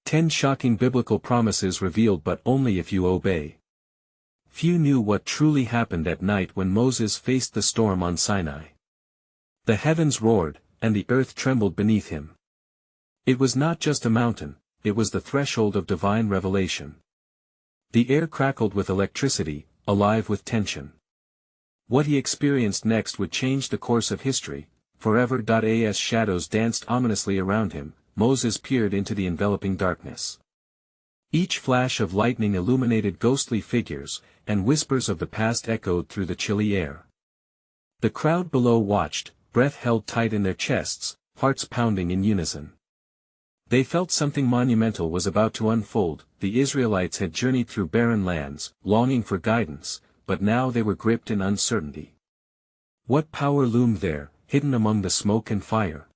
10 shocking biblical promises revealed but only if you obey. Few knew what truly happened at night when Moses faced the storm on Sinai. The heavens roared, and the earth trembled beneath him. It was not just a mountain, it was the threshold of divine revelation. The air crackled with electricity, alive with tension. What he experienced next would change the course of history, forever. As shadows danced ominously around him, Moses peered into the enveloping darkness. Each flash of lightning illuminated ghostly figures, and whispers of the past echoed through the chilly air. The crowd below watched, breath held tight in their chests, hearts pounding in unison. They felt something monumental was about to unfold. The Israelites had journeyed through barren lands, longing for guidance, but now they were gripped in uncertainty. What power loomed there, hidden among the smoke and fire?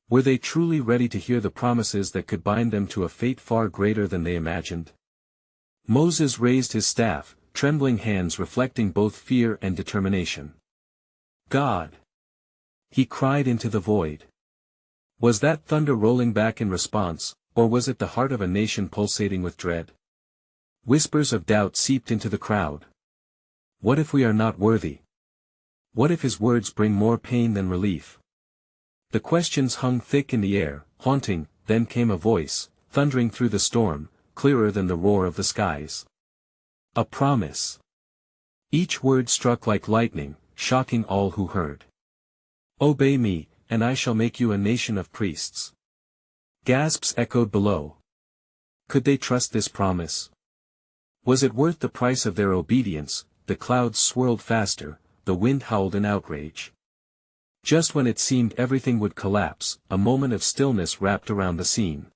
Were they truly ready to hear the promises that could bind them to a fate far greater than they imagined? Moses raised his staff, trembling hands reflecting both fear and determination. God! He cried into the void. Was that thunder rolling back in response, or was it the heart of a nation pulsating with dread? Whispers of doubt seeped into the crowd. What if we are not worthy? What if his words bring more pain than relief? The questions hung thick in the air, haunting. Then came a voice, thundering through the storm, clearer than the roar of the skies. A promise. Each word struck like lightning, shocking all who heard. Obey me, and I shall make you a nation of priests. Gasps echoed below. Could they trust this promise? Was it worth the price of their obedience? The clouds swirled faster, the wind howled in outrage. Just when it seemed everything would collapse, a moment of stillness wrapped around the scene.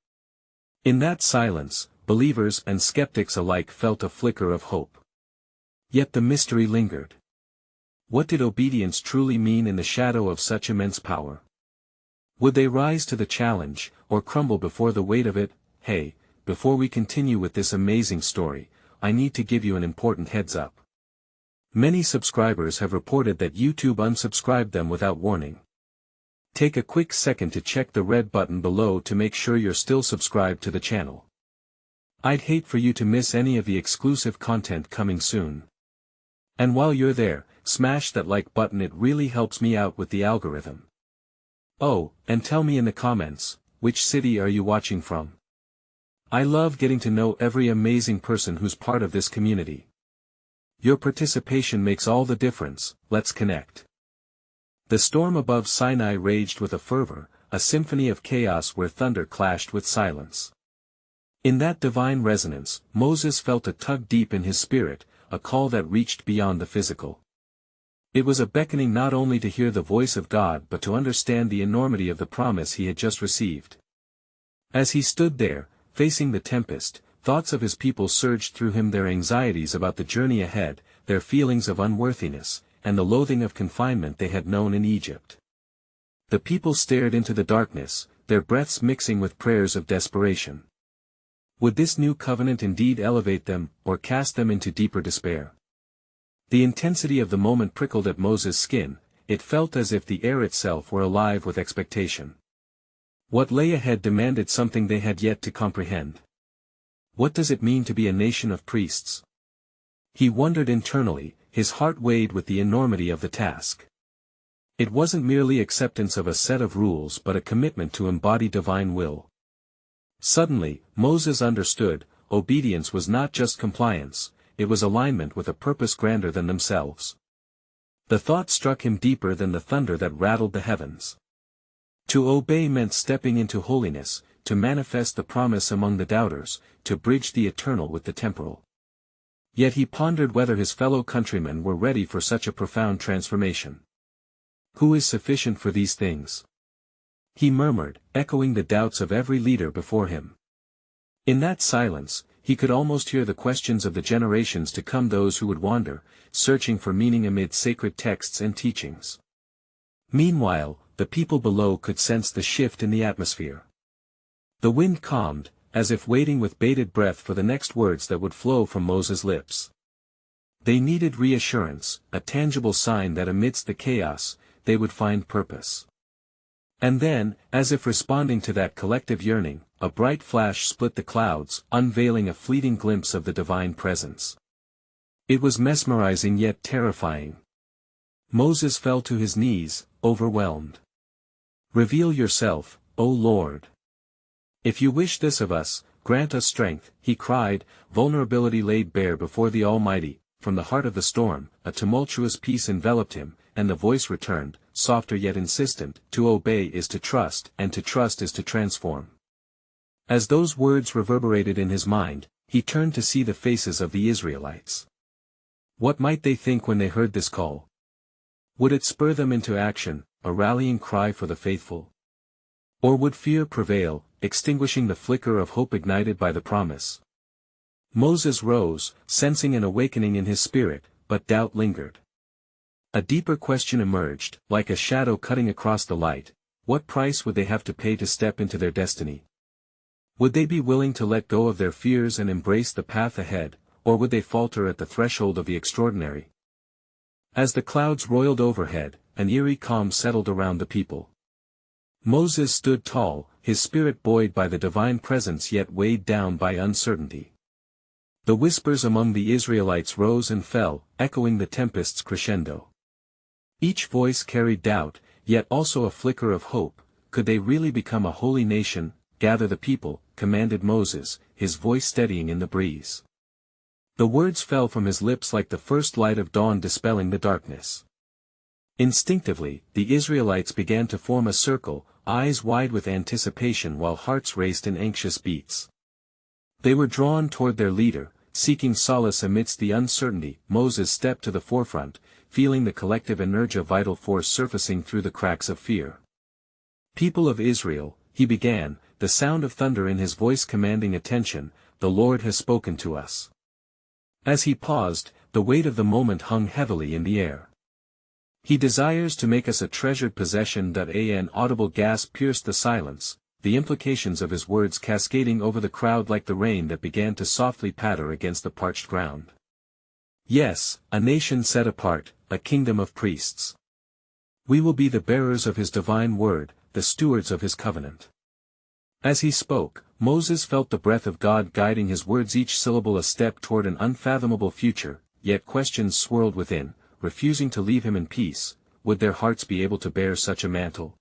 In that silence, believers and skeptics alike felt a flicker of hope. Yet the mystery lingered. What did obedience truly mean in the shadow of such immense power? Would they rise to the challenge, or crumble before the weight of it? Hey, before we continue with this amazing story, I need to give you an important heads up. Many subscribers have reported that YouTube unsubscribed them without warning. Take a quick second to check the red button below to make sure you're still subscribed to the channel. I'd hate for you to miss any of the exclusive content coming soon. And while you're there, smash that like button, it really helps me out with the algorithm. Oh, and tell me in the comments, which city are you watching from? I love getting to know every amazing person who's part of this community. Your participation makes all the difference. Let's connect. The storm above Sinai raged with a fervor, a symphony of chaos where thunder clashed with silence. In that divine resonance, Moses felt a tug deep in his spirit, a call that reached beyond the physical. It was a beckoning not only to hear the voice of God but to understand the enormity of the promise he had just received. As he stood there, facing the tempest, thoughts of his people surged through him, their anxieties about the journey ahead, their feelings of unworthiness, and the loathing of confinement they had known in Egypt. The people stared into the darkness, their breaths mixing with prayers of desperation. Would this new covenant indeed elevate them, or cast them into deeper despair? The intensity of the moment prickled at Moses' skin. It felt as if the air itself were alive with expectation. What lay ahead demanded something they had yet to comprehend. What does it mean to be a nation of priests? He wondered internally, his heart weighed with the enormity of the task. It wasn't merely acceptance of a set of rules but a commitment to embody divine will. Suddenly, Moses understood, obedience was not just compliance, it was alignment with a purpose grander than themselves. The thought struck him deeper than the thunder that rattled the heavens. To obey meant stepping into holiness, to manifest the promise among the doubters, to bridge the eternal with the temporal. Yet he pondered whether his fellow countrymen were ready for such a profound transformation. Who is sufficient for these things? He murmured, echoing the doubts of every leader before him. In that silence, he could almost hear the questions of the generations to come, those who would wander, searching for meaning amid sacred texts and teachings. Meanwhile, the people below could sense the shift in the atmosphere. The wind calmed, as if waiting with bated breath for the next words that would flow from Moses' lips. They needed reassurance, a tangible sign that amidst the chaos, they would find purpose. And then, as if responding to that collective yearning, a bright flash split the clouds, unveiling a fleeting glimpse of the divine presence. It was mesmerizing yet terrifying. Moses fell to his knees, overwhelmed. "Reveal yourself, O Lord. If you wish this of us, grant us strength," he cried, vulnerability laid bare before the Almighty. From the heart of the storm, a tumultuous peace enveloped him, and the voice returned, softer yet insistent, "To obey is to trust, and to trust is to transform." As those words reverberated in his mind, he turned to see the faces of the Israelites. What might they think when they heard this call? Would it spur them into action, a rallying cry for the faithful? Or would fear prevail, extinguishing the flicker of hope ignited by the promise? Moses rose, sensing an awakening in his spirit, but doubt lingered. A deeper question emerged, like a shadow cutting across the light: what price would they have to pay to step into their destiny? Would they be willing to let go of their fears and embrace the path ahead, or would they falter at the threshold of the extraordinary? As the clouds roiled overhead, an eerie calm settled around the people. Moses stood tall, his spirit buoyed by the divine presence yet weighed down by uncertainty. The whispers among the Israelites rose and fell, echoing the tempest's crescendo. Each voice carried doubt, yet also a flicker of hope. Could they really become a holy nation? "Gather the people," commanded Moses, his voice steadying in the breeze. The words fell from his lips like the first light of dawn dispelling the darkness. Instinctively, the Israelites began to form a circle, eyes wide with anticipation while hearts raced in anxious beats. They were drawn toward their leader, seeking solace amidst the uncertainty. Moses stepped to the forefront, feeling the collective inertia vital force surfacing through the cracks of fear. "People of Israel," he began, the sound of thunder in his voice commanding attention, "the Lord has spoken to us." As he paused, the weight of the moment hung heavily in the air. "He desires to make us a treasured possession." An audible gasp pierced the silence, the implications of his words cascading over the crowd like the rain that began to softly patter against the parched ground. "Yes, a nation set apart, a kingdom of priests. We will be the bearers of his divine word, the stewards of his covenant." As he spoke, Moses felt the breath of God guiding his words, each syllable a step toward an unfathomable future, yet questions swirled within, refusing to leave him in peace. Would their hearts be able to bear such a mantle?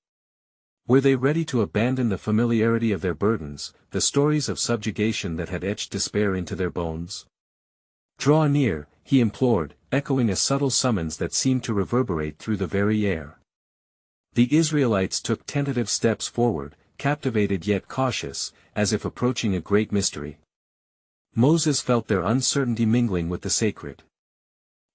Were they ready to abandon the familiarity of their burdens, the stories of subjugation that had etched despair into their bones? "Draw near," he implored, echoing a subtle summons that seemed to reverberate through the very air. The Israelites took tentative steps forward, captivated yet cautious, as if approaching a great mystery. Moses felt their uncertainty mingling with the sacred.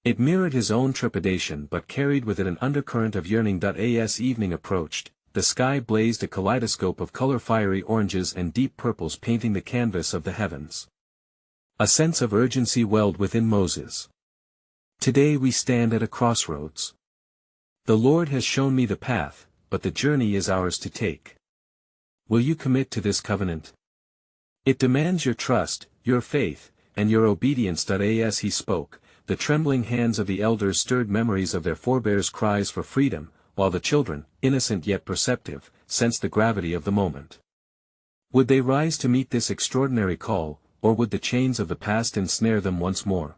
It mirrored his own trepidation but carried with it an undercurrent of yearning. As evening approached, the sky blazed a kaleidoscope of color, fiery oranges and deep purples painting the canvas of the heavens. A sense of urgency welled within Moses. "Today we stand at a crossroads. The Lord has shown me the path, but the journey is ours to take. Will you commit to this covenant? It demands your trust, your faith, and your obedience." As he spoke, the trembling hands of the elders stirred memories of their forebears' cries for freedom, while the children, innocent yet perceptive, sensed the gravity of the moment. Would they rise to meet this extraordinary call, or would the chains of the past ensnare them once more?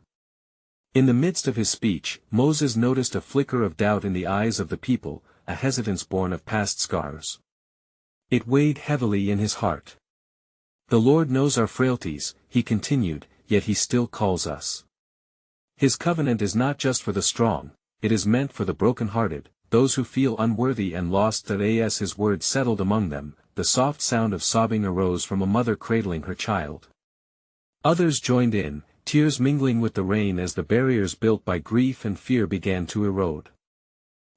In the midst of his speech, Moses noticed a flicker of doubt in the eyes of the people, a hesitance born of past scars. It weighed heavily in his heart. "The Lord knows our frailties," he continued, "yet he still calls us. His covenant is not just for the strong, it is meant for the broken-hearted, those who feel unworthy and lost." As his words settled among them, the soft sound of sobbing arose from a mother cradling her child. Others joined in, tears mingling with the rain as the barriers built by grief and fear began to erode.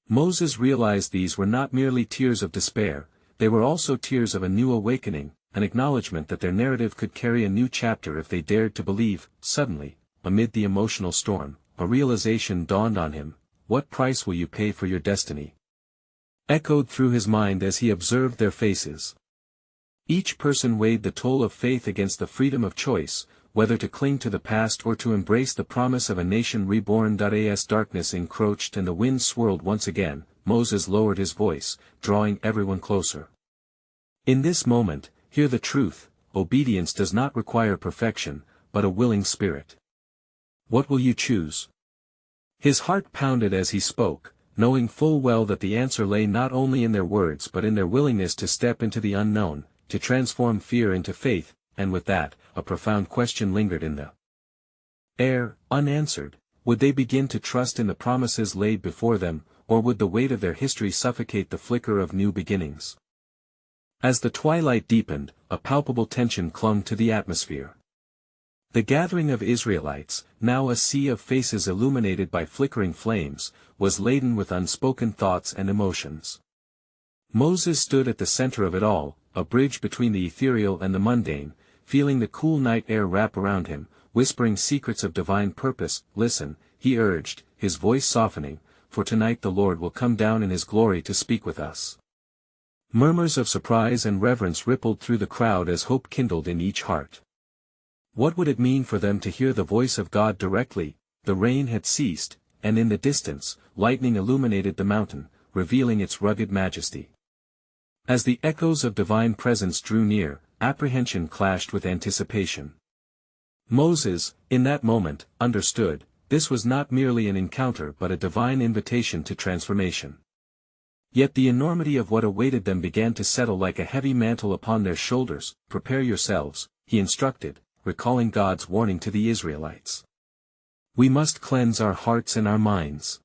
Moses realized these were not merely tears of despair, they were also tears of a new awakening, an acknowledgement that their narrative could carry a new chapter if they dared to believe. Suddenly, amid the emotional storm, a realization dawned on him: "What price will you pay for your destiny?" Echoed through his mind as he observed their faces. Each person weighed the toll of faith against the freedom of choice, whether to cling to the past or to embrace the promise of a nation reborn. As darkness encroached and the wind swirled once again, Moses lowered his voice, drawing everyone closer. In this moment, hear the truth, obedience does not require perfection, but a willing spirit. What will you choose? His heart pounded as he spoke, knowing full well that the answer lay not only in their words but in their willingness to step into the unknown, to transform fear into faith, and with that, a profound question lingered in the air, unanswered. Would they begin to trust in the promises laid before them, or would the weight of their history suffocate the flicker of new beginnings? As the twilight deepened, a palpable tension clung to the atmosphere. The gathering of Israelites, now a sea of faces illuminated by flickering flames, was laden with unspoken thoughts and emotions. Moses stood at the center of it all, a bridge between the ethereal and the mundane, feeling the cool night air wrap around him, whispering secrets of divine purpose. Listen, he urged, his voice softening, for tonight the Lord will come down in his glory to speak with us. Murmurs of surprise and reverence rippled through the crowd as hope kindled in each heart. What would it mean for them to hear the voice of God directly? The rain had ceased, and in the distance, lightning illuminated the mountain, revealing its rugged majesty. As the echoes of divine presence drew near, apprehension clashed with anticipation. Moses, in that moment, understood, this was not merely an encounter but a divine invitation to transformation. Yet the enormity of what awaited them began to settle like a heavy mantle upon their shoulders. Prepare yourselves, he instructed, recalling God's warning to the Israelites. We must cleanse our hearts and our minds.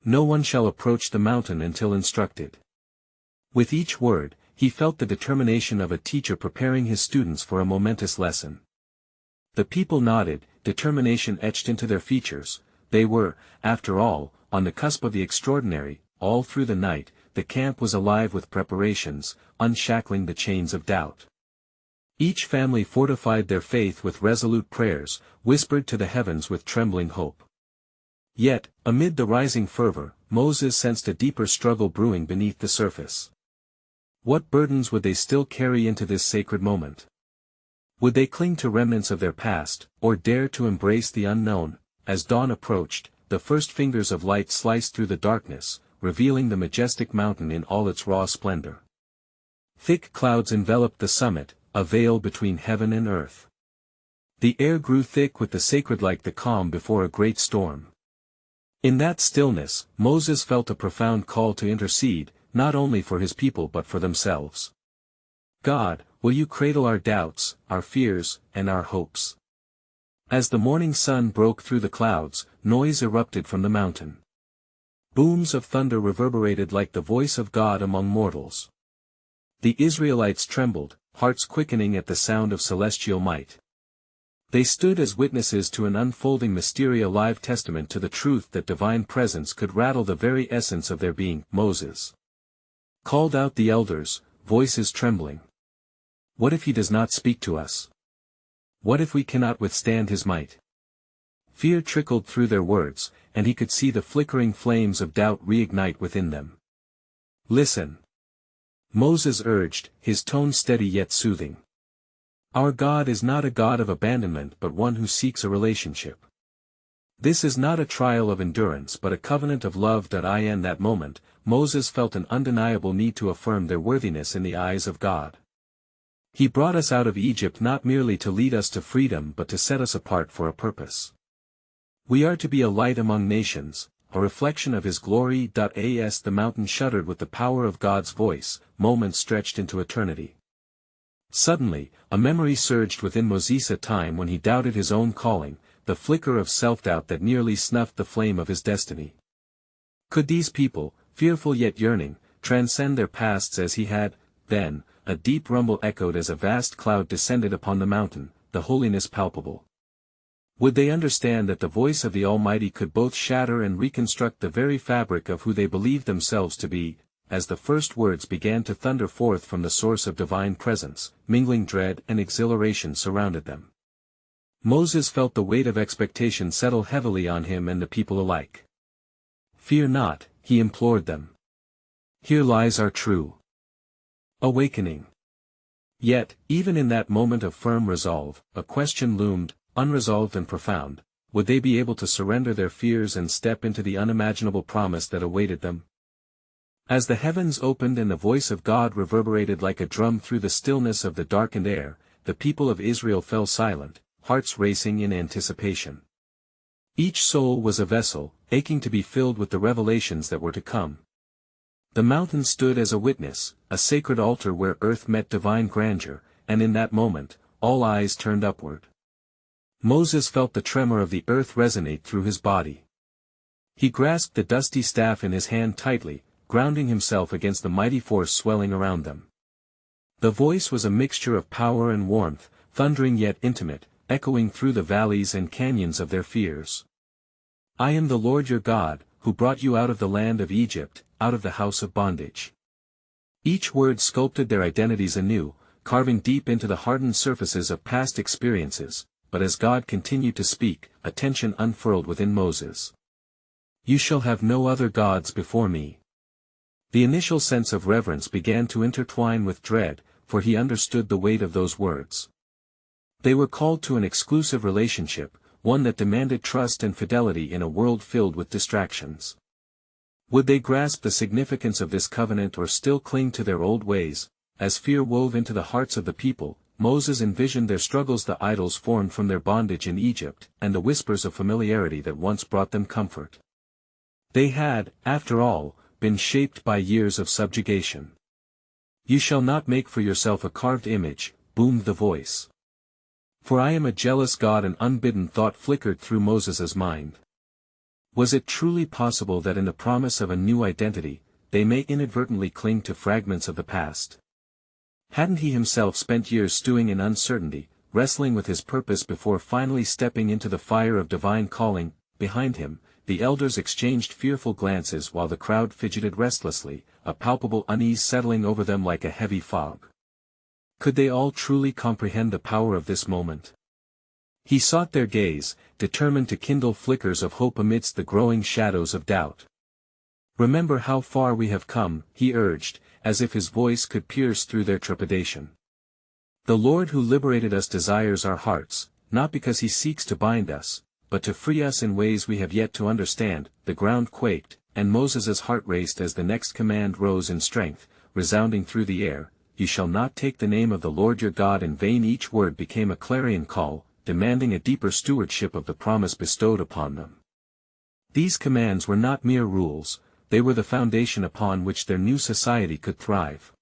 No one shall approach the mountain until instructed. With each word, he felt the determination of a teacher preparing his students for a momentous lesson. The people nodded, determination etched into their features. They were, after all, on the cusp of the extraordinary. All through the night, the camp was alive with preparations, unshackling the chains of doubt. Each family fortified their faith with resolute prayers, whispered to the heavens with trembling hope. Yet, amid the rising fervor, Moses sensed a deeper struggle brewing beneath the surface. What burdens would they still carry into this sacred moment? Would they cling to remnants of their past, or dare to embrace the unknown? As dawn approached, the first fingers of light sliced through the darkness, revealing the majestic mountain in all its raw splendor. Thick clouds enveloped the summit, a veil between heaven and earth. The air grew thick with the sacred like the calm before a great storm. In that stillness, Moses felt a profound call to intercede, not only for his people but for themselves. God, will you cradle our doubts, our fears, and our hopes? As the morning sun broke through the clouds, noise erupted from the mountain. Booms of thunder reverberated like the voice of God among mortals. The Israelites trembled, hearts quickening at the sound of celestial might. They stood as witnesses to an unfolding mystery, a live testament to the truth that divine presence could rattle the very essence of their being. Moses called out the elders, voices trembling. What if he does not speak to us? What if we cannot withstand his might? Fear trickled through their words, and he could see the flickering flames of doubt reignite within them. Listen, Moses urged, his tone steady yet soothing. Our God is not a God of abandonment but one who seeks a relationship. This is not a trial of endurance but a covenant of love. In that moment, Moses felt an undeniable need to affirm their worthiness in the eyes of God. He brought us out of Egypt not merely to lead us to freedom but to set us apart for a purpose. We are to be a light among nations, a reflection of his glory. As the mountain shuddered with the power of God's voice, moments stretched into eternity. Suddenly, a memory surged within Moses, a time when he doubted his own calling, the flicker of self-doubt that nearly snuffed the flame of his destiny. Could these people, fearful yet yearning, transcend their pasts as he had? Then, a deep rumble echoed as a vast cloud descended upon the mountain, the holiness palpable. Would they understand that the voice of the Almighty could both shatter and reconstruct the very fabric of who they believed themselves to be? As the first words began to thunder forth from the source of divine presence, mingling dread and exhilaration surrounded them. Moses felt the weight of expectation settle heavily on him and the people alike. Fear not, he implored them. Here lies our true awakening. Yet, even in that moment of firm resolve, a question loomed, unresolved and profound. Would they be able to surrender their fears and step into the unimaginable promise that awaited them? As the heavens opened and the voice of God reverberated like a drum through the stillness of the darkened air, the people of Israel fell silent, hearts racing in anticipation. Each soul was a vessel, aching to be filled with the revelations that were to come. The mountain stood as a witness, a sacred altar where earth met divine grandeur, and in that moment, all eyes turned upward. Moses felt the tremor of the earth resonate through his body. He grasped the dusty staff in his hand tightly, grounding himself against the mighty force swelling around them. The voice was a mixture of power and warmth, thundering yet intimate, echoing through the valleys and canyons of their fears. I am the Lord your God, who brought you out of the land of Egypt, out of the house of bondage. Each word sculpted their identities anew, carving deep into the hardened surfaces of past experiences, but as God continued to speak, a tension unfurled within Moses. You shall have no other gods before me. The initial sense of reverence began to intertwine with dread, for he understood the weight of those words. They were called to an exclusive relationship, one that demanded trust and fidelity in a world filled with distractions. Would they grasp the significance of this covenant or still cling to their old ways? As fear wove into the hearts of the people, Moses envisioned their struggles, the idols formed from their bondage in Egypt, and the whispers of familiarity that once brought them comfort. They had, after all, been shaped by years of subjugation. You shall not make for yourself a carved image, boomed the voice. For I am a jealous God. An unbidden thought flickered through Moses's mind. Was it truly possible that in the promise of a new identity, they may inadvertently cling to fragments of the past? Hadn't he himself spent years stewing in uncertainty, wrestling with his purpose before finally stepping into the fire of divine calling? Behind him, the elders exchanged fearful glances while the crowd fidgeted restlessly, a palpable unease settling over them like a heavy fog. Could they all truly comprehend the power of this moment? He sought their gaze, determined to kindle flickers of hope amidst the growing shadows of doubt. Remember how far we have come, he urged, as if his voice could pierce through their trepidation. The Lord who liberated us desires our hearts, not because he seeks to bind us, but to free us in ways we have yet to understand. The ground quaked, and Moses's heart raced as the next command rose in strength, resounding through the air. You shall not take the name of the Lord your God in vain. Each word became a clarion call, demanding a deeper stewardship of the promise bestowed upon them. These commands were not mere rules, they were the foundation upon which their new society could thrive.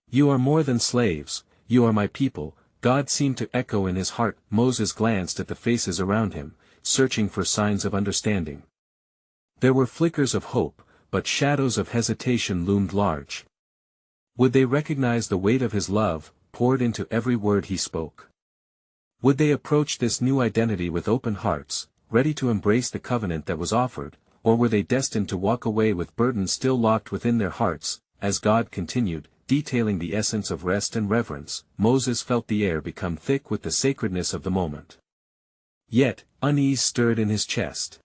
You are more than slaves, you are my people, God seemed to echo in his heart. Moses glanced at the faces around him, searching for signs of understanding. There were flickers of hope, but shadows of hesitation loomed large. Would they recognize the weight of his love, poured into every word he spoke? Would they approach this new identity with open hearts, ready to embrace the covenant that was offered, or were they destined to walk away with burdens still locked within their hearts? As God continued, detailing the essence of rest and reverence, Moses felt the air become thick with the sacredness of the moment. Yet, unease stirred in his chest.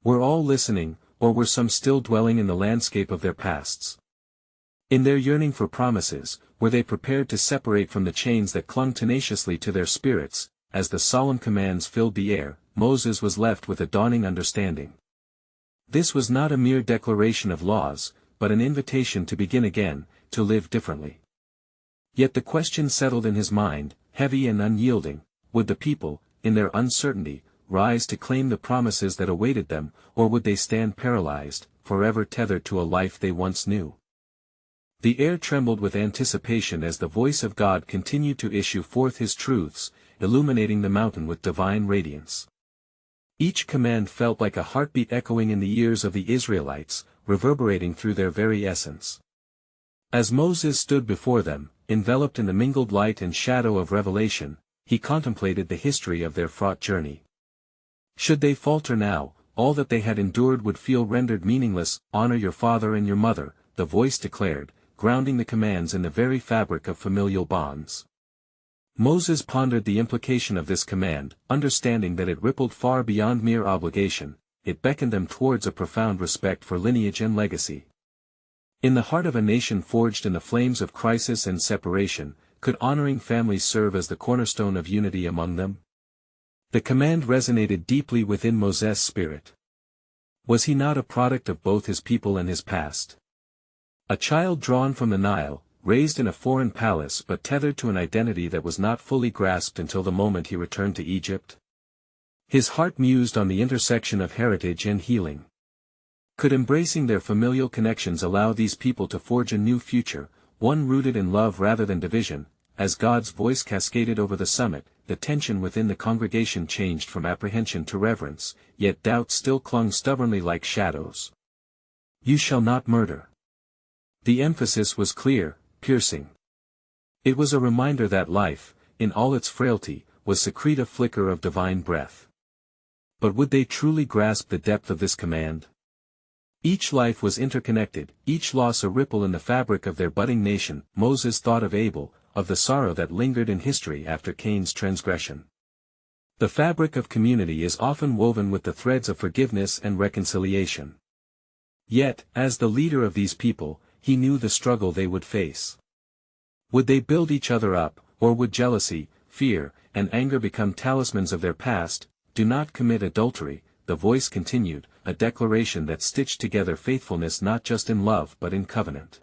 Were all listening, or were some still dwelling in the landscape of their pasts? In their yearning for promises, were they prepared to separate from the chains that clung tenaciously to their spirits? As the solemn commands filled the air, Moses was left with a dawning understanding. This was not a mere declaration of laws, but an invitation to begin again, to live differently. Yet the question settled in his mind, heavy and unyielding: would the people, in their uncertainty, rise to claim the promises that awaited them, or would they stand paralyzed, forever tethered to a life they once knew? The air trembled with anticipation as the voice of God continued to issue forth his truths, illuminating the mountain with divine radiance. Each command felt like a heartbeat echoing in the ears of the Israelites, reverberating through their very essence. As Moses stood before them, enveloped in the mingled light and shadow of revelation, he contemplated the history of their fraught journey. Should they falter now, all that they had endured would feel rendered meaningless. Honor your father and your mother, the voice declared, grounding the commands in the very fabric of familial bonds. Moses pondered the implication of this command, understanding that it rippled far beyond mere obligation. It beckoned them towards a profound respect for lineage and legacy. In the heart of a nation forged in the flames of crisis and separation, could honoring families serve as the cornerstone of unity among them? The command resonated deeply within Moses' spirit. Was he not a product of both his people and his past? A child drawn from the Nile, raised in a foreign palace but tethered to an identity that was not fully grasped until the moment he returned to Egypt. His heart mused on the intersection of heritage and healing. Could embracing their familial connections allow these people to forge a new future, one rooted in love rather than division? As God's voice cascaded over the summit, the tension within the congregation changed from apprehension to reverence, yet doubt still clung stubbornly like shadows. "You shall not murder." The emphasis was clear, piercing. It was a reminder that life, in all its frailty, was secrete a flicker of divine breath. But would they truly grasp the depth of this command? Each life was interconnected, each loss a ripple in the fabric of their budding nation. Moses thought of Abel, of the sorrow that lingered in history after Cain's transgression. The fabric of community is often woven with the threads of forgiveness and reconciliation. Yet, as the leader of these people, he knew the struggle they would face. Would they build each other up, or would jealousy, fear, and anger become talismans of their past? "Do not commit adultery," the voice continued, a declaration that stitched together faithfulness not just in love but in covenant.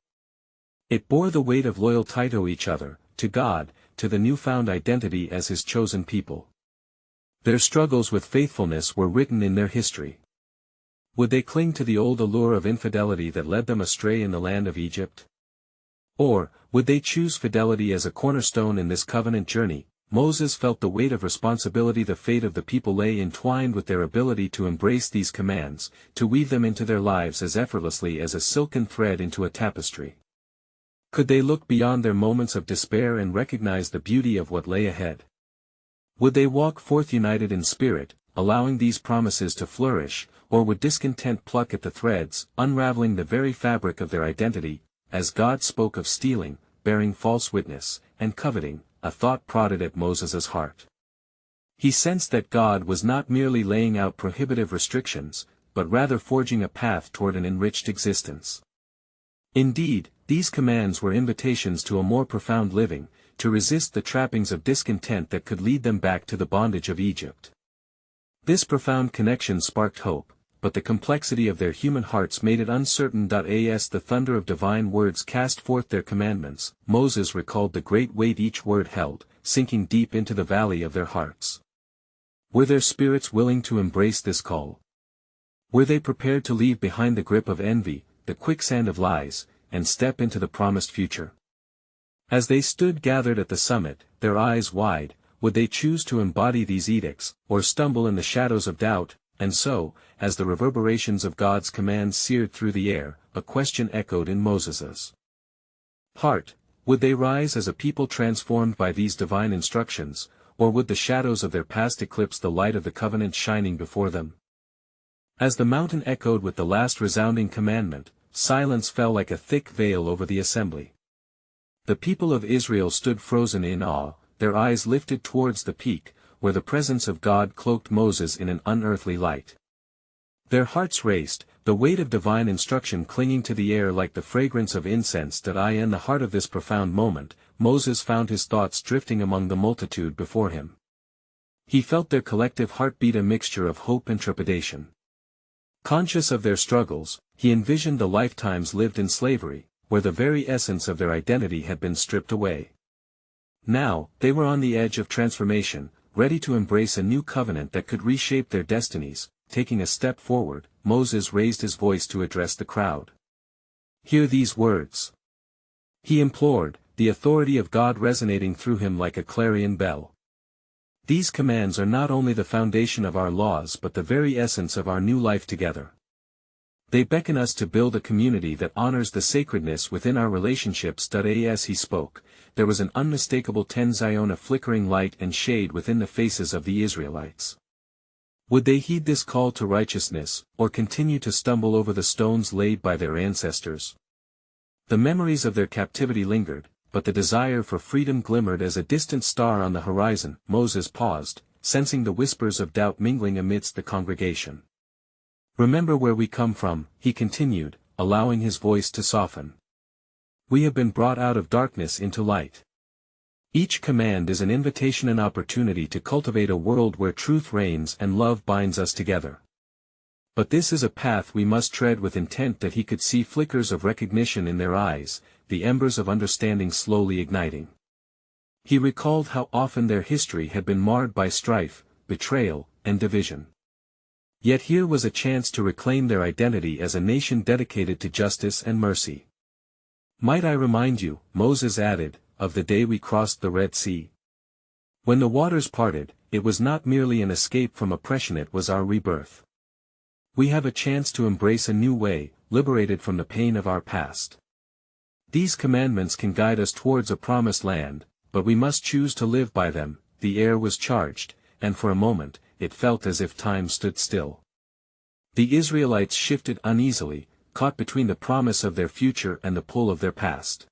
It bore the weight of loyalty to each other, to God, to the newfound identity as His chosen people. Their struggles with faithfulness were written in their history. Would they cling to the old allure of infidelity that led them astray in the land of Egypt? Or, would they choose fidelity as a cornerstone in this covenant journey? Moses felt the weight of responsibility. The fate of the people lay entwined with their ability to embrace these commands, to weave them into their lives as effortlessly as a silken thread into a tapestry. Could they look beyond their moments of despair and recognize the beauty of what lay ahead? Would they walk forth united in spirit, allowing these promises to flourish, or would discontent pluck at the threads, unraveling the very fabric of their identity? As God spoke of stealing, bearing false witness, and coveting, a thought prodded at Moses' heart. He sensed that God was not merely laying out prohibitive restrictions, but rather forging a path toward an enriched existence. Indeed, these commands were invitations to a more profound living, to resist the trappings of discontent that could lead them back to the bondage of Egypt. This profound connection sparked hope, but the complexity of their human hearts made it uncertain. As the thunder of divine words cast forth their commandments, Moses recalled the great weight each word held, sinking deep into the valley of their hearts. Were their spirits willing to embrace this call? Were they prepared to leave behind the grip of envy, the quicksand of lies, and step into the promised future? As they stood gathered at the summit, their eyes wide, would they choose to embody these edicts, or stumble in the shadows of doubt? And so, as the reverberations of God's commands seared through the air, a question echoed in Moses's heart: would they rise as a people transformed by these divine instructions, or would the shadows of their past eclipse the light of the covenant shining before them? As the mountain echoed with the last resounding commandment, silence fell like a thick veil over the assembly. The people of Israel stood frozen in awe, their eyes lifted towards the peak, where the presence of God cloaked Moses in an unearthly light. Their hearts raced, the weight of divine instruction clinging to the air like the fragrance of incense. In the heart of this profound moment, Moses found his thoughts drifting among the multitude before him. He felt their collective heartbeat, a mixture of hope and trepidation. Conscious of their struggles, he envisioned the lifetimes lived in slavery, where the very essence of their identity had been stripped away. Now, they were on the edge of transformation, ready to embrace a new covenant that could reshape their destinies. Taking a step forward, Moses raised his voice to address the crowd. "Hear these words," he implored, the authority of God resonating through him like a clarion bell. "These commands are not only the foundation of our laws but the very essence of our new life together. They beckon us to build a community that honors the sacredness within our relationships." As he spoke, there was an unmistakable tension, a flickering light and shade within the faces of the Israelites. Would they heed this call to righteousness, or continue to stumble over the stones laid by their ancestors? The memories of their captivity lingered, but the desire for freedom glimmered as a distant star on the horizon. Moses paused, sensing the whispers of doubt mingling amidst the congregation. "Remember where we come from," he continued, allowing his voice to soften. "We have been brought out of darkness into light. Each command is an invitation, an opportunity to cultivate a world where truth reigns and love binds us together. But this is a path we must tread with intent. That he could see flickers of recognition in their eyes, the embers of understanding slowly igniting. He recalled how often their history had been marred by strife, betrayal, and division. Yet here was a chance to reclaim their identity as a nation dedicated to justice and mercy. "Might I remind you," Moses added, "of the day we crossed the Red Sea? When the waters parted, it was not merely an escape from oppression, it was our rebirth. We have a chance to embrace a new way, liberated from the pain of our past. These commandments can guide us towards a promised land, but we must choose to live by them." The air was charged, and for a moment, it felt as if time stood still. The Israelites shifted uneasily, caught between the promise of their future and the pull of their past.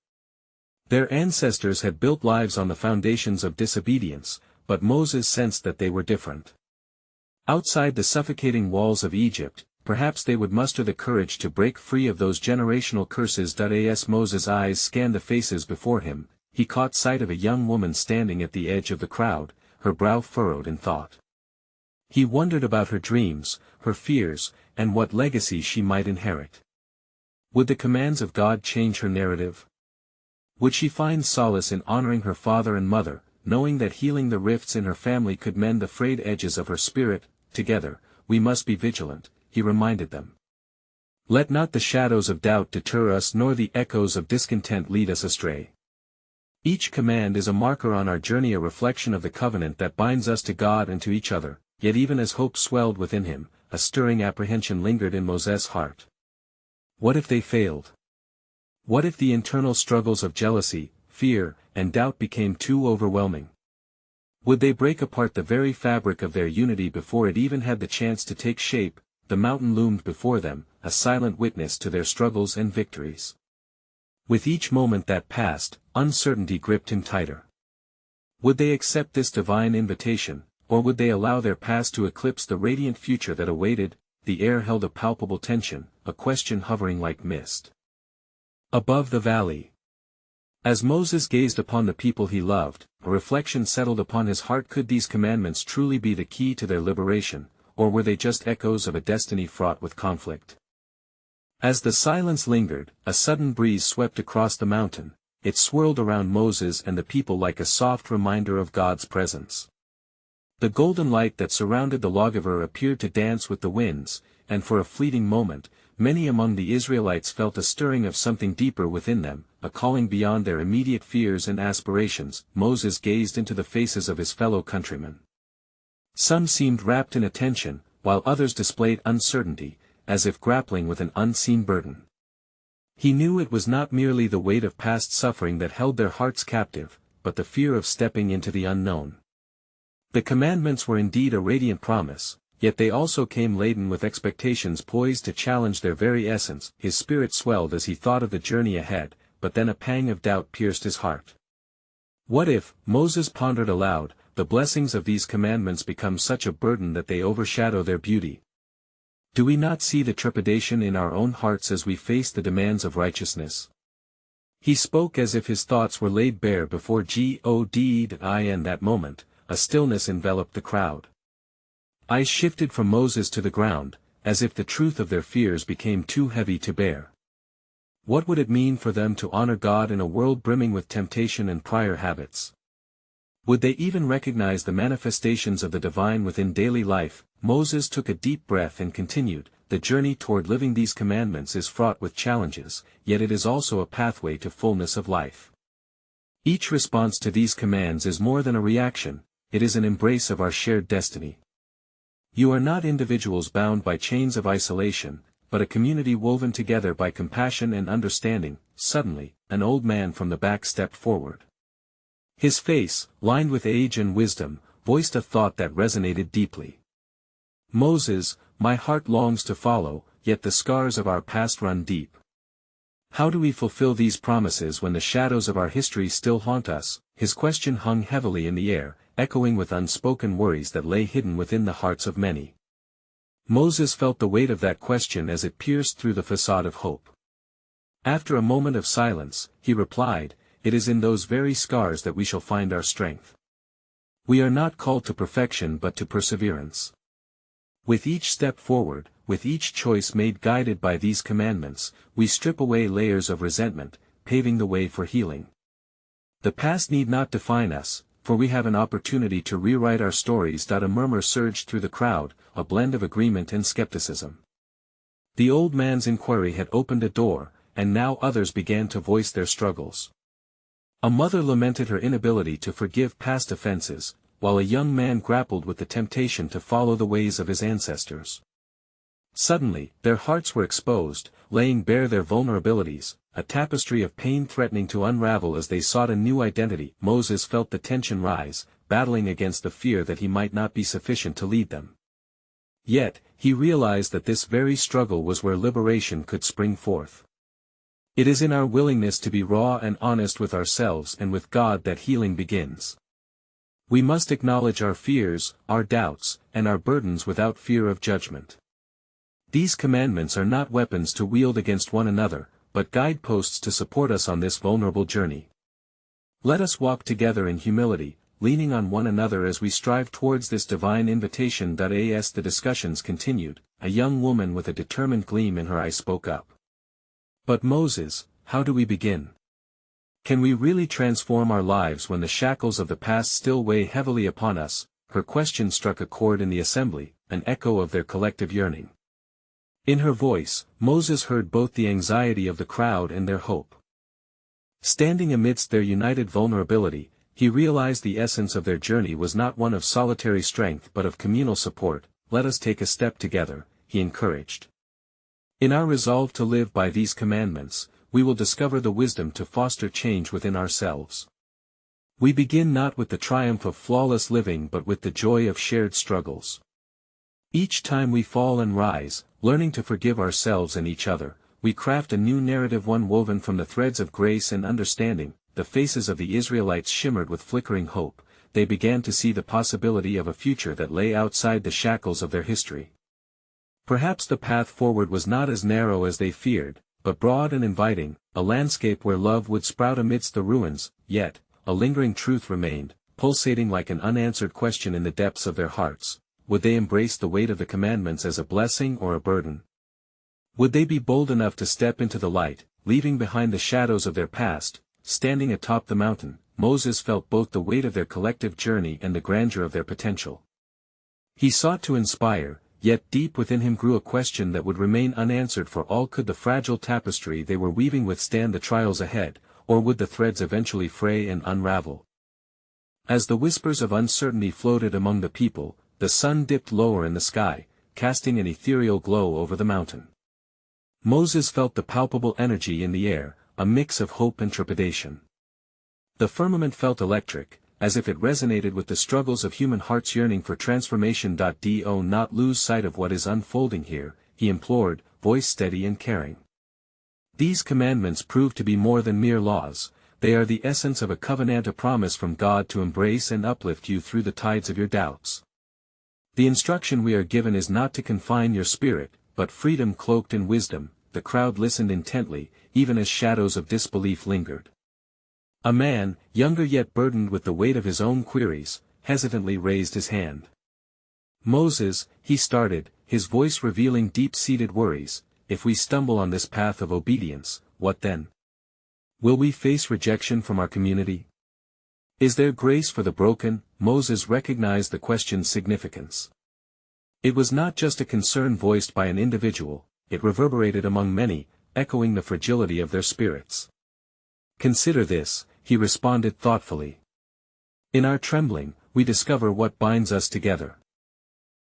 Their ancestors had built lives on the foundations of disobedience, but Moses sensed that they were different. Outside the suffocating walls of Egypt, perhaps they would muster the courage to break free of those generational curses. As Moses' eyes scanned the faces before him, he caught sight of a young woman standing at the edge of the crowd, her brow furrowed in thought. He wondered about her dreams, her fears, and what legacy she might inherit. Would the commands of God change her narrative? Would she find solace in honoring her father and mother, knowing that healing the rifts in her family could mend the frayed edges of her spirit? "Together, we must be vigilant," he reminded them. "Let not the shadows of doubt deter us, nor the echoes of discontent lead us astray." Each command is a marker on our journey, a reflection of the covenant that binds us to God and to each other. Yet even as hope swelled within him, a stirring apprehension lingered in Moses' heart. What if they failed? What if the internal struggles of jealousy, fear, and doubt became too overwhelming? Would they break apart the very fabric of their unity before it even had the chance to take shape? The mountain loomed before them, a silent witness to their struggles and victories. With each moment that passed, uncertainty gripped him tighter. Would they accept this divine invitation, or would they allow their past to eclipse the radiant future that awaited? The air held a palpable tension, a question hovering like mist above the valley. As Moses gazed upon the people he loved, a reflection settled upon his heart. Could these commandments truly be the key to their liberation, or were they just echoes of a destiny fraught with conflict? As the silence lingered, a sudden breeze swept across the mountain. It swirled around Moses and the people like a soft reminder of God's presence. The golden light that surrounded the lawgiver appeared to dance with the winds, and for a fleeting moment, many among the Israelites felt a stirring of something deeper within them, a calling beyond their immediate fears and aspirations. Moses gazed into the faces of his fellow countrymen. Some seemed wrapped in attention, while others displayed uncertainty, as if grappling with an unseen burden. He knew it was not merely the weight of past suffering that held their hearts captive, but the fear of stepping into the unknown. The commandments were indeed a radiant promise, yet they also came laden with expectations poised to challenge their very essence. His spirit swelled as he thought of the journey ahead, but then a pang of doubt pierced his heart. What if, Moses pondered aloud, the blessings of these commandments become such a burden that they overshadow their beauty? Do we not see the trepidation in our own hearts as we face the demands of righteousness? He spoke as if his thoughts were laid bare before God. In that moment, a stillness enveloped the crowd. Eyes shifted from Moses to the ground, as if the truth of their fears became too heavy to bear. What would it mean for them to honor God in a world brimming with temptation and prior habits? Would they even recognize the manifestations of the divine within daily life? Moses took a deep breath and continued, "The journey toward living these commandments is fraught with challenges, yet it is also a pathway to fullness of life. Each response to these commands is more than a reaction, it is an embrace of our shared destiny. You are not individuals bound by chains of isolation, but a community woven together by compassion and understanding." Suddenly, an old man from the back stepped forward. His face, lined with age and wisdom, voiced a thought that resonated deeply. "Moses, my heart longs to follow, yet the scars of our past run deep. How do we fulfill these promises when the shadows of our history still haunt us?" His question hung heavily in the air, echoing with unspoken worries that lay hidden within the hearts of many. Moses felt the weight of that question as it pierced through the facade of hope. After a moment of silence, he replied, "It is in those very scars that we shall find our strength. We are not called to perfection but to perseverance. With each step forward, with each choice made guided by these commandments, we strip away layers of resentment, paving the way for healing. The past need not define us, for we have an opportunity to rewrite our stories. A murmur surged through the crowd, a blend of agreement and skepticism. The old man's inquiry had opened a door, and now others began to voice their struggles. A mother lamented her inability to forgive past offenses, while a young man grappled with the temptation to follow the ways of his ancestors. Suddenly, their hearts were exposed, laying bare their vulnerabilities, a tapestry of pain threatening to unravel as they sought a new identity. Moses felt the tension rise, battling against the fear that he might not be sufficient to lead them. Yet, he realized that this very struggle was where liberation could spring forth. It is in our willingness to be raw and honest with ourselves and with God that healing begins. We must acknowledge our fears, our doubts, and our burdens without fear of judgment. These commandments are not weapons to wield against one another, but guideposts to support us on this vulnerable journey. Let us walk together in humility, leaning on one another as we strive towards this divine invitation. As the discussions continued, a young woman with a determined gleam in her eye spoke up. But Moses, how do we begin? Can we really transform our lives when the shackles of the past still weigh heavily upon us? Her question struck a chord in the assembly, an echo of their collective yearning. In her voice, Moses heard both the anxiety of the crowd and their hope. Standing amidst their united vulnerability, he realized the essence of their journey was not one of solitary strength but of communal support. Let us take a step together, he encouraged. In our resolve to live by these commandments, we will discover the wisdom to foster change within ourselves. We begin not with the triumph of flawless living but with the joy of shared struggles. Each time we fall and rise, learning to forgive ourselves and each other, we craft a new narrative, one woven from the threads of grace and understanding. The faces of the Israelites shimmered with flickering hope. They began to see the possibility of a future that lay outside the shackles of their history. Perhaps the path forward was not as narrow as they feared, but broad and inviting, a landscape where love would sprout amidst the ruins. Yet, a lingering truth remained, pulsating like an unanswered question in the depths of their hearts. Would they embrace the weight of the commandments as a blessing or a burden? Would they be bold enough to step into the light, leaving behind the shadows of their past? Standing atop the mountain, Moses felt both the weight of their collective journey and the grandeur of their potential. He sought to inspire, yet deep within him grew a question that would remain unanswered for all. Could the fragile tapestry they were weaving withstand the trials ahead, or would the threads eventually fray and unravel? As the whispers of uncertainty floated among the people, the sun dipped lower in the sky, casting an ethereal glow over the mountain. Moses felt the palpable energy in the air, a mix of hope and trepidation. The firmament felt electric, as if it resonated with the struggles of human hearts yearning for transformation. Do not lose sight of what is unfolding here, he implored, voice steady and caring. These commandments prove to be more than mere laws. They are the essence of a covenant, a promise from God to embrace and uplift you through the tides of your doubts. The instruction we are given is not to confine your spirit, but freedom cloaked in wisdom. The crowd listened intently, even as shadows of disbelief lingered. A man, younger yet burdened with the weight of his own queries, hesitantly raised his hand. Moses, he started, his voice revealing deep-seated worries. If we stumble on this path of obedience, what then? Will we face rejection from our community? Is there grace for the broken? Moses recognized the question's significance. It was not just a concern voiced by an individual, it reverberated among many, echoing the fragility of their spirits. Consider this, he responded thoughtfully. In our trembling, we discover what binds us together.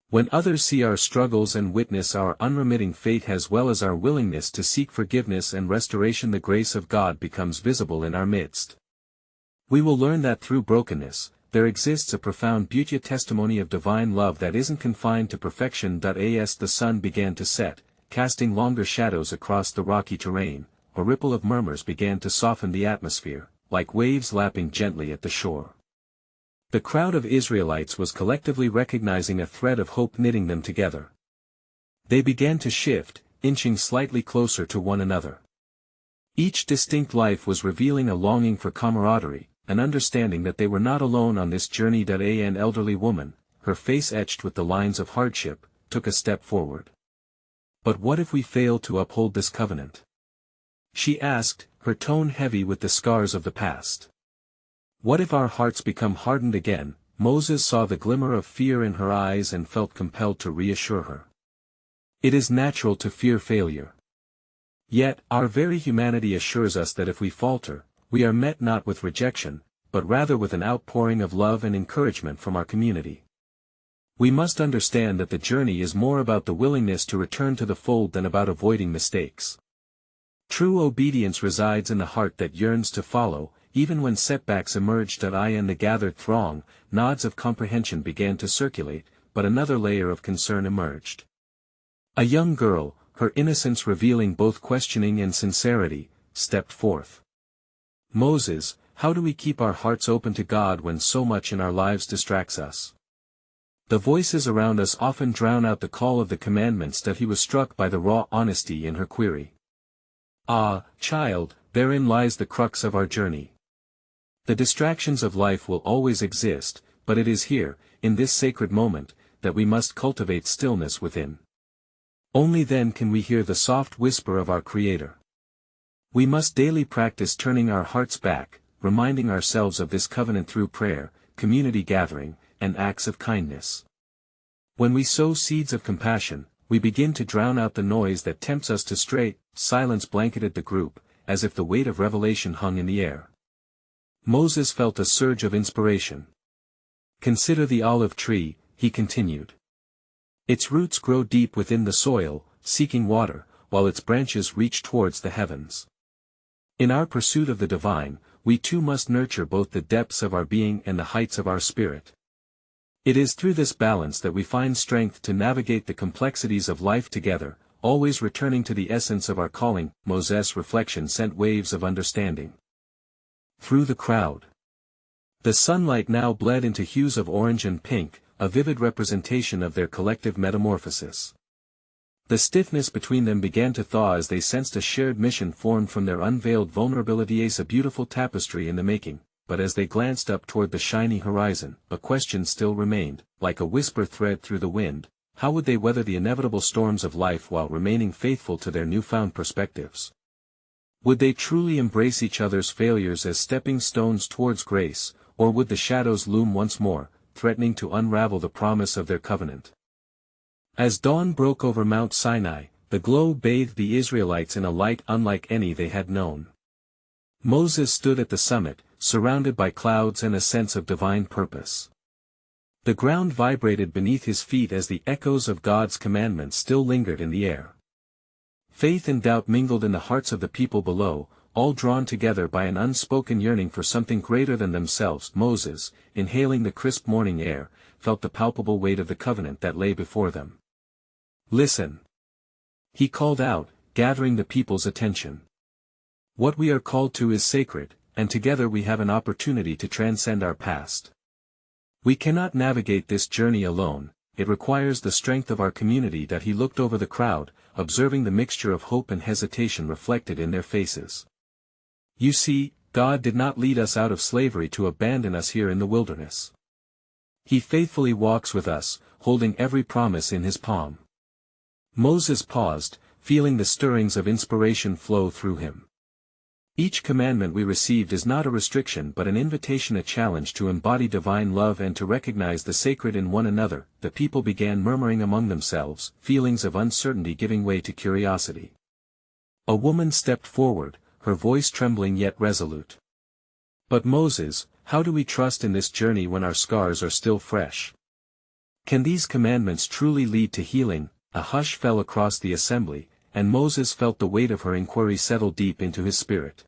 When others see our struggles and witness our unremitting faith as well as our willingness to seek forgiveness and restoration, the grace of God becomes visible in our midst. We will learn that through brokenness, there exists a profound beauty, a testimony of divine love that isn't confined to perfection. As the sun began to set, casting longer shadows across the rocky terrain, a ripple of murmurs began to soften the atmosphere, like waves lapping gently at the shore. The crowd of Israelites was collectively recognizing a thread of hope knitting them together. They began to shift, inching slightly closer to one another. Each distinct life was revealing a longing for camaraderie, an understanding that they were not alone on this journey. An elderly woman, her face etched with the lines of hardship, took a step forward. But what if we fail to uphold this covenant? She asked, her tone heavy with the scars of the past. What if our hearts become hardened again? Moses saw the glimmer of fear in her eyes and felt compelled to reassure her. It is natural to fear failure. Yet, our very humanity assures us that if we falter, we are met not with rejection, but rather with an outpouring of love and encouragement from our community. We must understand that the journey is more about the willingness to return to the fold than about avoiding mistakes. True obedience resides in the heart that yearns to follow. Even when setbacks emerged at eye and the gathered throng, nods of comprehension began to circulate, but another layer of concern emerged. A young girl, her innocence revealing both questioning and sincerity, stepped forth. Moses, how do we keep our hearts open to God when so much in our lives distracts us? The voices around us often drown out the call of the commandments. That he was struck by the raw honesty in her query. Ah, child, therein lies the crux of our journey. The distractions of life will always exist, but it is here, in this sacred moment, that we must cultivate stillness within. Only then can we hear the soft whisper of our Creator. We must daily practice turning our hearts back, reminding ourselves of this covenant through prayer, community gathering, and acts of kindness. When we sow seeds of compassion, we begin to drown out the noise that tempts us to stray. Silence blanketed the group, as if the weight of revelation hung in the air. Moses felt a surge of inspiration. Consider the olive tree, he continued. Its roots grow deep within the soil, seeking water, while its branches reach towards the heavens. In our pursuit of the divine, we too must nurture both the depths of our being and the heights of our spirit. It is through this balance that we find strength to navigate the complexities of life together, always returning to the essence of our calling. Moses' reflection sent waves of understanding through the crowd. The sunlight now bled into hues of orange and pink, a vivid representation of their collective metamorphosis. The stiffness between them began to thaw as they sensed a shared mission formed from their unveiled vulnerability. A beautiful tapestry in the making, but as they glanced up toward the shiny horizon, a question still remained, like a whisper thread through the wind: how would they weather the inevitable storms of life while remaining faithful to their newfound perspectives? Would they truly embrace each other's failures as stepping stones towards grace, or would the shadows loom once more, threatening to unravel the promise of their covenant? As dawn broke over Mount Sinai, the glow bathed the Israelites in a light unlike any they had known. Moses stood at the summit, surrounded by clouds and a sense of divine purpose. The ground vibrated beneath his feet as the echoes of God's commandments still lingered in the air. Faith and doubt mingled in the hearts of the people below, all drawn together by an unspoken yearning for something greater than themselves. Moses, inhaling the crisp morning air, felt the palpable weight of the covenant that lay before them. Listen! He called out, gathering the people's attention. What we are called to is sacred, and together we have an opportunity to transcend our past. We cannot navigate this journey alone. It requires the strength of our community. That he looked over the crowd, observing the mixture of hope and hesitation reflected in their faces. You see, God did not lead us out of slavery to abandon us here in the wilderness. He faithfully walks with us, holding every promise in his palm. Moses paused, feeling the stirrings of inspiration flow through him. Each commandment we received is not a restriction but an invitation, a challenge to embody divine love and to recognize the sacred in one another. The people began murmuring among themselves, feelings of uncertainty giving way to curiosity. A woman stepped forward, her voice trembling yet resolute. But Moses, how do we trust in this journey when our scars are still fresh? Can these commandments truly lead to healing? A hush fell across the assembly, and Moses felt the weight of her inquiry settle deep into his spirit.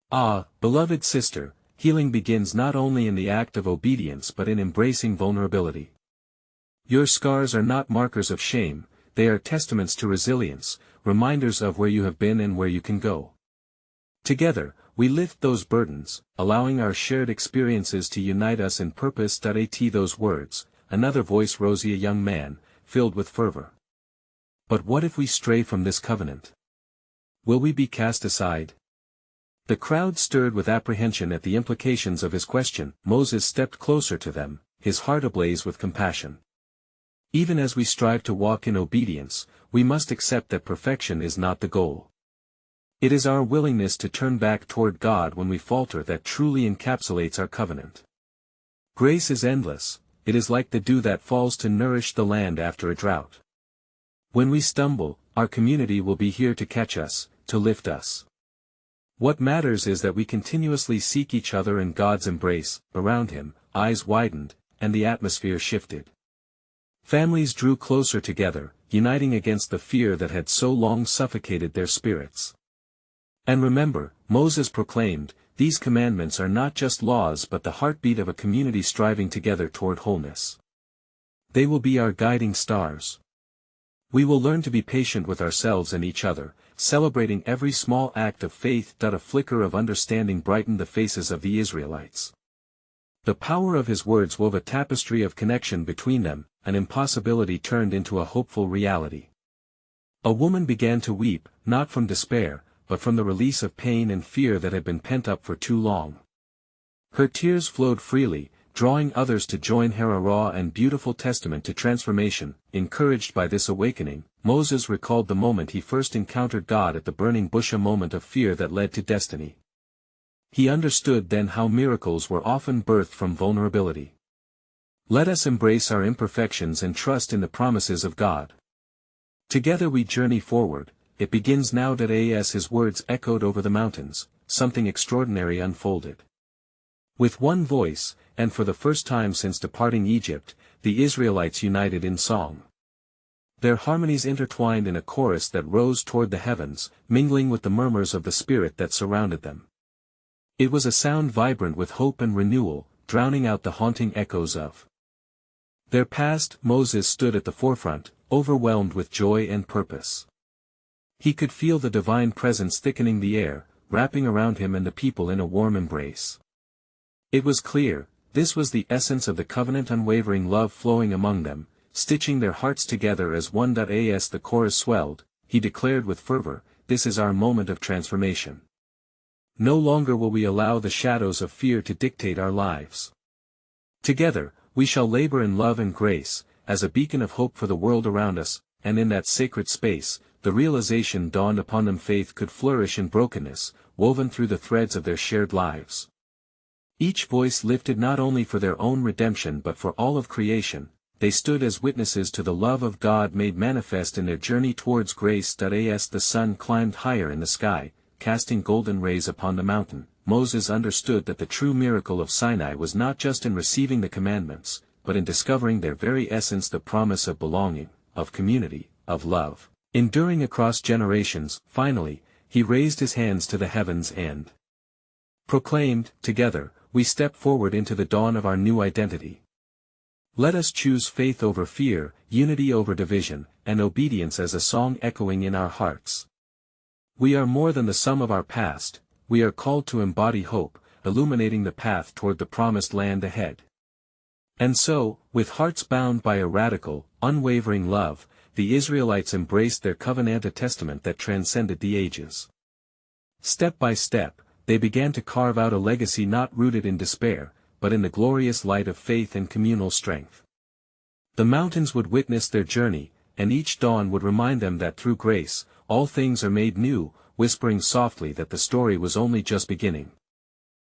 Ah, beloved sister, healing begins not only in the act of obedience but in embracing vulnerability. Your scars are not markers of shame, they are testaments to resilience, reminders of where you have been and where you can go. Together, we lift those burdens, allowing our shared experiences to unite us in purpose. At those words, another voice rose, a young man, filled with fervor. But what if we stray from this covenant? Will we be cast aside? The crowd stirred with apprehension at the implications of his question. Moses stepped closer to them, his heart ablaze with compassion. Even as we strive to walk in obedience, we must accept that perfection is not the goal. It is our willingness to turn back toward God when we falter that truly encapsulates our covenant. Grace is endless, it is like the dew that falls to nourish the land after a drought. When we stumble, our community will be here to catch us, to lift us. What matters is that we continuously seek each other in God's embrace. Around him, eyes widened, and the atmosphere shifted. Families drew closer together, uniting against the fear that had so long suffocated their spirits. And remember, Moses proclaimed, "These commandments are not just laws but the heartbeat of a community striving together toward wholeness." They will be our guiding stars. We will learn to be patient with ourselves and each other, celebrating every small act of faith. A flicker of understanding brightened the faces of the Israelites. The power of his words wove a tapestry of connection between them, an impossibility turned into a hopeful reality. A woman began to weep, not from despair, but from the release of pain and fear that had been pent up for too long. Her tears flowed freely, drawing others to join her. A raw and beautiful testament to transformation. Encouraged by this awakening, Moses recalled the moment he first encountered God at the burning bush, a moment of fear that led to destiny. He understood then how miracles were often birthed from vulnerability. Let us embrace our imperfections and trust in the promises of God. Together we journey forward. It begins now. As his words echoed over the mountains, something extraordinary unfolded. With one voice, and for the first time since departing Egypt, the Israelites united in song. Their harmonies intertwined in a chorus that rose toward the heavens, mingling with the murmurs of the Spirit that surrounded them. It was a sound vibrant with hope and renewal, drowning out the haunting echoes of their past. Moses stood at the forefront, overwhelmed with joy and purpose. He could feel the divine presence thickening the air, wrapping around him and the people in a warm embrace. It was clear, this was the essence of the covenant, unwavering love flowing among them, stitching their hearts together as one. As the chorus swelled, he declared with fervor, "This is our moment of transformation. No longer will we allow the shadows of fear to dictate our lives. Together, we shall labor in love and grace, as a beacon of hope for the world around us." And in that sacred space, the realization dawned upon them: faith could flourish in brokenness, woven through the threads of their shared lives. Each voice lifted not only for their own redemption but for all of creation. They stood as witnesses to the love of God made manifest in their journey towards grace. As the sun climbed higher in the sky, casting golden rays upon the mountain, Moses understood that the true miracle of Sinai was not just in receiving the commandments, but in discovering their very essence, the promise of belonging, of community, of love, enduring across generations. Finally, he raised his hands to the heavens and proclaimed, "Together, we step forward into the dawn of our new identity. Let us choose faith over fear, unity over division, and obedience as a song echoing in our hearts. We are more than the sum of our past, we are called to embody hope, illuminating the path toward the promised land ahead." And so, with hearts bound by a radical, unwavering love, the Israelites embraced their covenant, a testament that transcended the ages. Step by step, they began to carve out a legacy not rooted in despair, but in the glorious light of faith and communal strength. The mountains would witness their journey, and each dawn would remind them that through grace, all things are made new, whispering softly that the story was only just beginning.